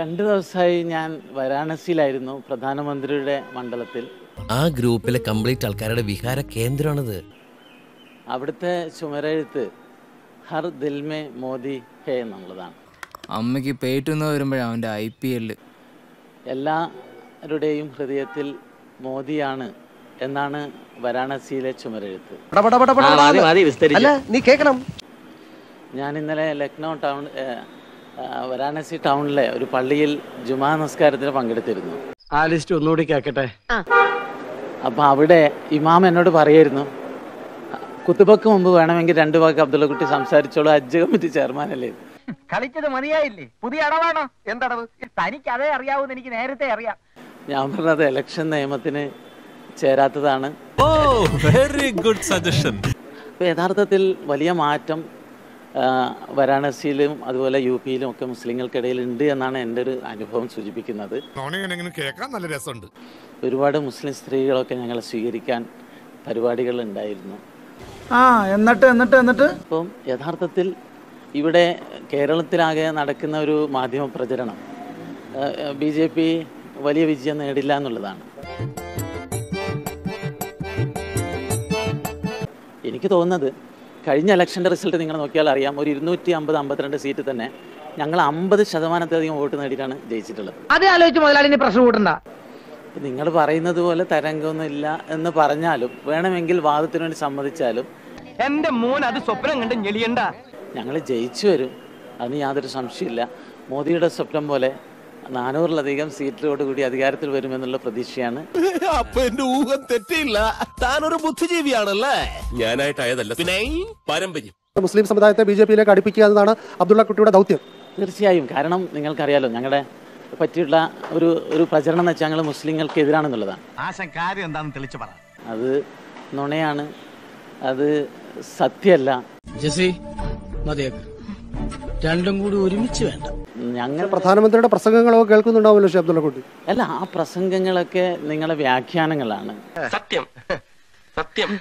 2 ദിവസമായി ഞാൻ വാരാണസിയിലായിരുന്നു, പ്രധാനമന്ത്രിയുടെ മണ്ഡലത്തിൽ. ആ ഗ്രൂപ്പിലെ കംപ്ലീറ്റ് ആൾക്കാരുടെ വിഹാര കേന്ദ്രമാണിത്. അവിടുത്തെ ചുമരെഴുത്ത് ഹർ ദിൽ മേ മോദി ഹേ എന്നുള്ളതാണ്. അമ്മയ്ക്ക് പേറ്റുന്ന വരുമ്പോഴാണ് അവൻ്റെ IPL. എല്ലാവരുടെയും ഹൃദയത്തിൽ മോദിയാണ് എന്നാണ് വാരാണസിയിലെ ചുമരെഴുത്ത്. നീ കേൾക്കണം. ഞാൻ ഇന്നലെ ലക്നൗ ടൗൺ വാരാണസി ടൗണിലെ ഒരു പള്ളിയിൽ ജുമാ നമസ്കാരത്തിന് പങ്കെടുത്തിരുന്നു. ആ ലിസ്റ്റ് ഒന്നുകൂടി കേൾക്കട്ടെ. അപ്പൊ അവിടെ ഇമാം എന്നോട് പറയായിരുന്നു, കുത്തുബക്ക് മുമ്പ് വേണമെങ്കിൽ 2 വാക്ക് അബ്ദുള്ള കുട്ടി സംസാരിച്ചോളൂ, ഹജ്ജ് കമ്മിറ്റി ചെയർമാനല്ലേ. കളിച്ചത് മതിയായില്ലേ? പുതിയ അടവാണോ? എന്തടവ്? തനിക്ക് അതേ അറിയാവൂന്ന് എനിക്ക് നേരത്തെ അറിയാം. ഞാൻ പറഞ്ഞത് ഇലക്ഷൻ നിയമത്തിന് ചേരാത്തതാണ്. Very good suggestion. അപ്പോൾ യഥാർത്ഥത്തിൽ വലിയ മാറ്റം വാരാണസിയിലും അതുപോലെ UP-യിലും ഒക്കെ മുസ്ലിങ്ങൾക്കിടയിൽ ഉണ്ട് എന്നാണ് എൻ്റെ ഒരു അനുഭവം സൂചിപ്പിക്കുന്നത്. നല്ല രസമുണ്ട്. ഒരുപാട് മുസ്ലിം സ്ത്രീകളൊക്കെ ഞങ്ങളെ സ്വീകരിക്കാൻ പരിപാടികൾ ഉണ്ടായിരുന്നു. എന്നിട്ട് അപ്പം യഥാർത്ഥത്തിൽ ഇവിടെ കേരളത്തിലാകെ നടക്കുന്ന ഒരു മാധ്യമ പ്രചരണം BJP വലിയ വിജയം നേടില്ല എന്നുള്ളതാണ്. എനിക്ക് തോന്നുന്നത് കഴിഞ്ഞ ഇലക്ഷൻ്റെ റിസൾട്ട് നിങ്ങൾ നോക്കിയാൽ അറിയാം, ഒരു 250-52 സീറ്റ് തന്നെ ഞങ്ങൾ 50%-ലധികം വോട്ട് നേടിയിട്ടാണ് ജയിച്ചിട്ടുള്ളത്. അതേ ആലോചിച്ച് മുതലാളി പ്രശ്നം കൂട്ടണ്ട. നിങ്ങൾ പറയുന്നത് പോലെ തരംഗമൊന്നും ഇല്ല എന്ന് പറഞ്ഞാലും, വേണമെങ്കിൽ വാദത്തിന് വേണ്ടി സമ്മതിച്ചാലും, എന്റെ മോൻ അത് സ്വപ്നം കണ്ട് ഞെളിയണ്ട. ഞങ്ങൾ ജയിച്ചു വരും, അതിന് യാതൊരു സംശയമില്ല. മോദിയുടെ സ്വപ്നം പോലെ 400-ലധികം സീറ്റിലോട് കൂടി അധികാരത്തിൽ വരുമെന്നുള്ള പ്രതീക്ഷയാണ്. അപ്പൊ എന്റെ ഊഹം തെറ്റില്ല. താനൊരു ബുദ്ധിജീവിയാണല്ലേ? ഞാനായിട്ടായതല്ല, പിന്നെ പാരമ്പര്യം. മുസ്ലിം സമുദായത്തെ BJP-യിലേക്ക് അടുപ്പിക്കുക എന്നതാണ് അബ്ദുള്ള കുട്ടിയുടെ ദൗത്യം. തീർച്ചയായും. കാരണം നിങ്ങൾക്കറിയാലോ, ഞങ്ങളുടെ പറ്റിയുള്ള ഒരു പ്രചരണം എന്ന് വെച്ചാൽ ഞങ്ങൾ മുസ്ലിങ്ങൾക്ക് എതിരാണെന്നുള്ളതാണ്. അത് നുണയാണ്, അത് സത്യമല്ല. രണ്ടും കൂടി ഒരുമിച്ച് വേണ്ട. ഞങ്ങൾ പ്രധാനമന്ത്രിയുടെ പ്രസംഗങ്ങളൊക്കെ കേൾക്കുന്നുണ്ടാവുമല്ലോ ഷേ അബ്ദുള്ള കുട്ടി? അല്ല, ആ പ്രസംഗങ്ങളൊക്കെ നിങ്ങളുടെ വ്യാഖ്യാനങ്ങളാണ്. സത്യം സത്യം.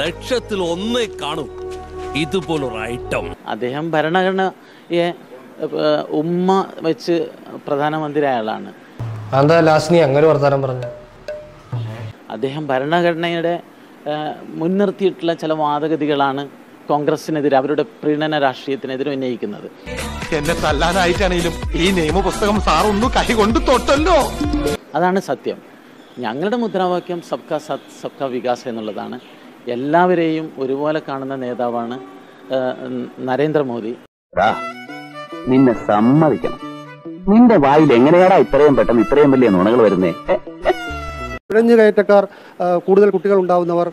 1,00,000 കാണും ഇതുപോലൊരു ഐറ്റം. അദ്ദേഹം ഭരണഘടനയെ ഉമ്മ വെച്ച് പ്രധാനമന്ത്രിയായ ആളാണ്. അദ്ദേഹം ഭരണഘടനയുടെ മുൻനിർത്തിയിട്ടുള്ള ചില വാദഗതികളാണ് കോൺഗ്രസിനെതിരെ, അവരുടെ പ്രീണന രാഷ്ട്രീയത്തിനെതിരെ ഉന്നയിക്കുന്നത്. എന്നെ തല്ലാനായിട്ടാണെങ്കിലും ഈ നിയമപുസ്തകം സാറൊന്നു കൈ കൊണ്ട് തൊട്ടല്ലോ. അതാണ് സത്യം. ഞങ്ങളുടെ മുദ്രാവാക്യം സബ്കാ സാത്ത് സബ്കാ വികാസ് എന്നുള്ളതാണ്. എല്ലാവരെയും ഒരുപോലെ കാണുന്ന നേതാവാണ് നരേന്ദ്രമോദി. നിന്നെ സമ്മതിക്കണം. നിന്റെ വായിൽ എങ്ങനെയാടാ ഇത്രയും പെട്ടെന്ന് ഇത്രയും വലിയ നുണകൾ വരുന്നേ? നുഴഞ്ഞുകയറ്റക്കാർ, കൂടുതൽ കുട്ടികൾ ഉണ്ടാവുന്നവർ,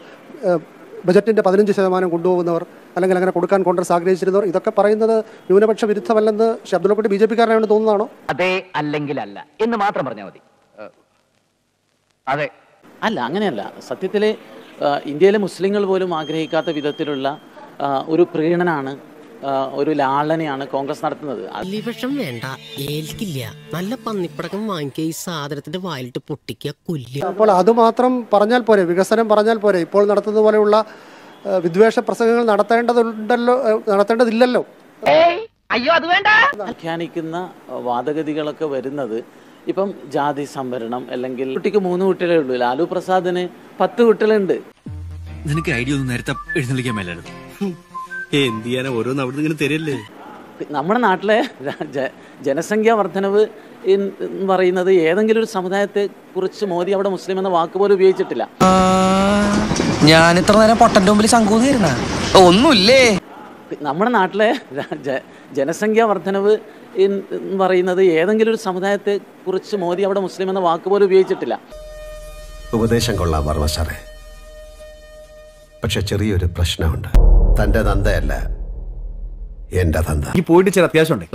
ബജറ്റിന്റെ 15% കൊണ്ടുപോകുന്നവർ, അല്ലെങ്കിൽ അങ്ങനെ കൊടുക്കാൻ കോൺഗ്രസ് ആഗ്രഹിച്ചിരുന്നവർ, ഇതൊക്കെ പറയുന്നത് ന്യൂനപക്ഷ വിരുദ്ധമല്ലെന്ന് അബ്ദുള്ള കുട്ടി BJP-കാരനാണെന്ന് തോന്നുന്നതാണോ? അതെ അല്ലെങ്കിൽ അല്ല എന്ന് മാത്രം പറഞ്ഞാൽ മതി. അതെ അല്ല, അങ്ങനെയല്ല. സത്യത്തിൽ ഇന്ത്യയിലെ മുസ്ലിങ്ങൾ പോലും ആഗ്രഹിക്കാത്ത വിധത്തിലുള്ള ഒരു പ്രീണനാണ്, ഒരു ലാളനെയാണ് കോൺഗ്രസ് നടത്തുന്നത്. അല്ലിവശം വേണ്ട, ഏൽക്കില്ല. നല്ല പന്നിപ്പടക്കം വാങ്ങിക്കുക, ഈ സാധനത്തിന്റെ വായിലിട്ട് പൊട്ടിക്കുക, കൊല്ലുക. അപ്പോൾ അതുമാത്രം പറഞ്ഞാൽ പോരെ? വികസനം പറഞ്ഞാൽ പോരെ? ഇപ്പോൾ നടത്തുന്നത് പോലെയുള്ള വിദ്വേഷ പ്രസംഗങ്ങൾ നടത്തേണ്ടതില്ലല്ലോ. അയ്യോ അത് വേണ്ട. വ്യാഖ്യാനിക്കുന്ന വാദഗതികളൊക്കെ വരുന്നത് ഇപ്പം ജാതി സംവരണം, അല്ലെങ്കിൽ കുട്ടിക്ക് 3 കുട്ടികളേ ഉള്ളൂ. ലാലു പ്രസാദിന് 10 കുട്ടികളുണ്ട്. നിനക്ക് ഐഡിയ ഒന്നും നേരത്തെ എഴുന്നള്ളിക്കാൻ മേലായിരുന്നു. എന്ത് ചെയ്യാനാ, ഓരോന്ന് അവിടെ ഇങ്ങനെ തരല്ലേ. നമ്മുടെ നാട്ടിലെ ജനസംഖ്യാ വർധനവ് എന്ന് പറയുന്നത് ഏതെങ്കിലും ഒരു സമുദായത്തെ കുറിച്ച് മോദി അവിടെ മുസ്ലിം എന്ന വാക്ക് പോലും ഉപയോഗിച്ചിട്ടില്ല. ഞാൻ ഇത്ര നേരം പൊട്ടന്റെ മുമ്പിൽ ശങ്കൂന്നിരുന്ന ഒന്നുമില്ലേ. നമ്മുടെ നാട്ടിലെ ജനസംഖ്യാ വർധനവ് എന്ന് പറയുന്നത് ഏതെങ്കിലും ഒരു സമുദായത്തെ കുറിച്ച് മോദി അവിടെ മുസ്ലിം എന്ന വാക്ക് പോലും ഉപയോഗിച്ചിട്ടില്ല. ഉപദേശം കൊള്ളാം വർമ്മ സാറേ, പക്ഷെ ചെറിയൊരു പ്രശ്നമുണ്ട്. തന്റെ തന്തയല്ല, എന്റെ തന്ത. പോയിട്ട് ചില അത്യാവശ്യം ഉണ്ട്.